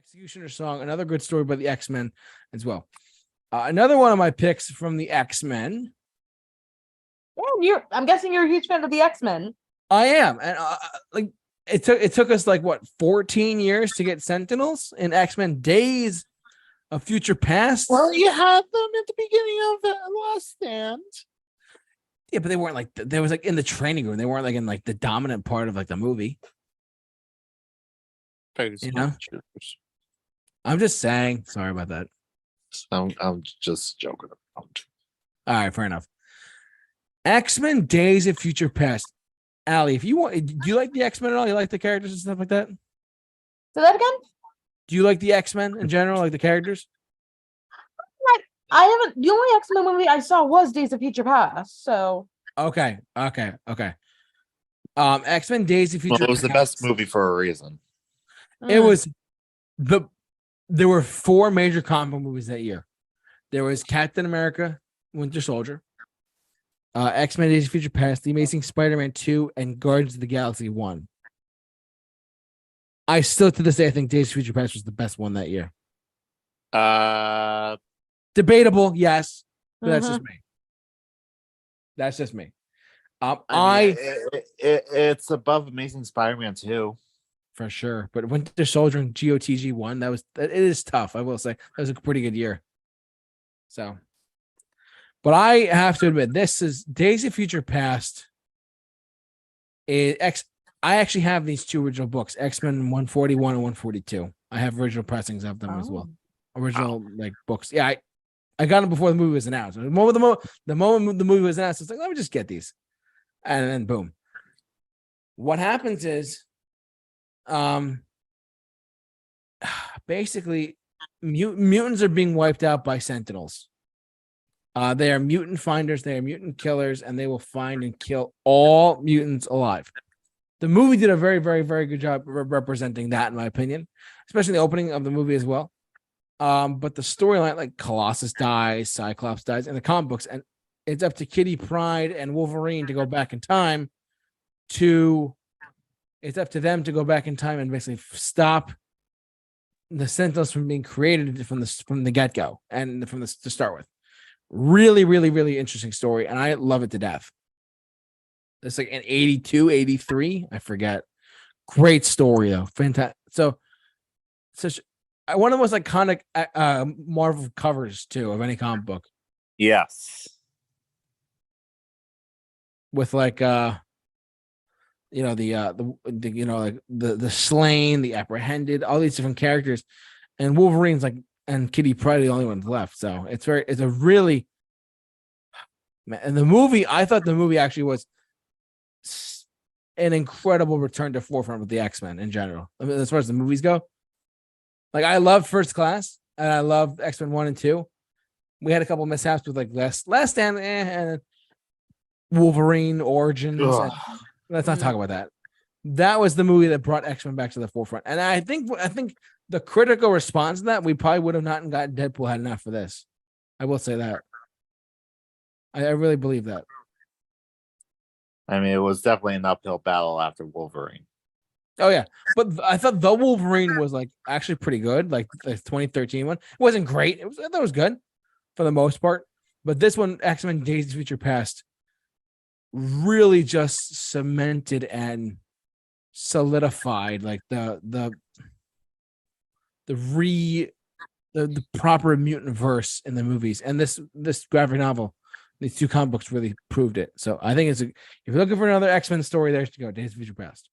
Executioner Song, another good story by the X-Men as well. Another one of my picks from the X-Men. Oh, I'm guessing you're a huge fan of the X-Men. I am, and like it took us like what 14 years to get Sentinels in X-Men Days of Future Past. Well, you had them at the beginning of the Last Stand. Yeah, but they weren't like they was like in the training room. They weren't like in like the dominant part of like the movie. You know? I'm just saying. Sorry about that. I'm just joking around. All right, fair enough. X-Men Days of Future Past. Allie, if you want, do you like the X-Men at all? You like the characters and stuff like that? Say that again? Do you like the X-Men in general, like the characters? I haven't. The only X-Men movie I saw was Days of Future Past. So Okay. X-Men Days of Future Well, it was the Past. best movie for a reason. It was there were 4 major comic book movies that year. There was Captain America, Winter Soldier, X-Men Days of Future Past, The Amazing Spider-Man 2, and Guardians of the Galaxy 1. I still to this day I think Days of Future Past was the best one that year. Debatable, yes, but that's just me. That's just me. It's above Amazing Spider-Man 2. For sure, but Winter Soldier and GOTG 1, it is tough. I will say that was a pretty good year. So, but I have to admit, this is Days of Future Past. I actually have these 2 original books, X-Men 141 and 142. I have original pressings of them as well. Original like books. Yeah, I got them before the movie was announced. The moment the movie was announced, it's like, let me just get these. And then boom. What happens is basically mutants are being wiped out by Sentinels. They are mutant finders, they are mutant killers, and they will find and kill all mutants alive. The movie did a very, very, very good job representing that, in my opinion, especially the opening of the movie as well. But the storyline, like Colossus dies, Cyclops dies in the comic books, and it's up to Kitty Pryde and Wolverine to go back in time it's up to them to go back in time and basically stop the Sentinels from being created from the get-go and to start with. Really, really, really interesting story, and I love it to death. It's like in 82, 83, I forget. Great story though, fantastic. So one of the most iconic Marvel covers too of any comic book. Yes. With like the slain, the apprehended, all these different characters, and Wolverine's and Kitty Pryde are the only ones left. So it's a really, and the movie, I thought the movie actually was an incredible return to forefront with the X-Men in general. I mean, as far as the movies go, like I love First Class and I love X-Men 1 and 2. We had a couple mishaps with like Last Stand and Wolverine Origins. Let's not talk about that. That was the movie that brought X-Men back to the forefront. And I think the critical response to that, we probably would have not gotten Deadpool had enough for this. I will say that. I really believe that. I mean, it was definitely an uphill battle after Wolverine. Oh, yeah. But I thought the Wolverine was actually pretty good. Like the 2013 one. It wasn't great. I thought it was good for the most part. But this one, X-Men Days of Future Past, really just cemented and solidified like the proper mutant verse in the movies, and this graphic novel, these 2 comic books really proved it. So I think if you're looking for another X-Men story, there's to go, Days of Future Past.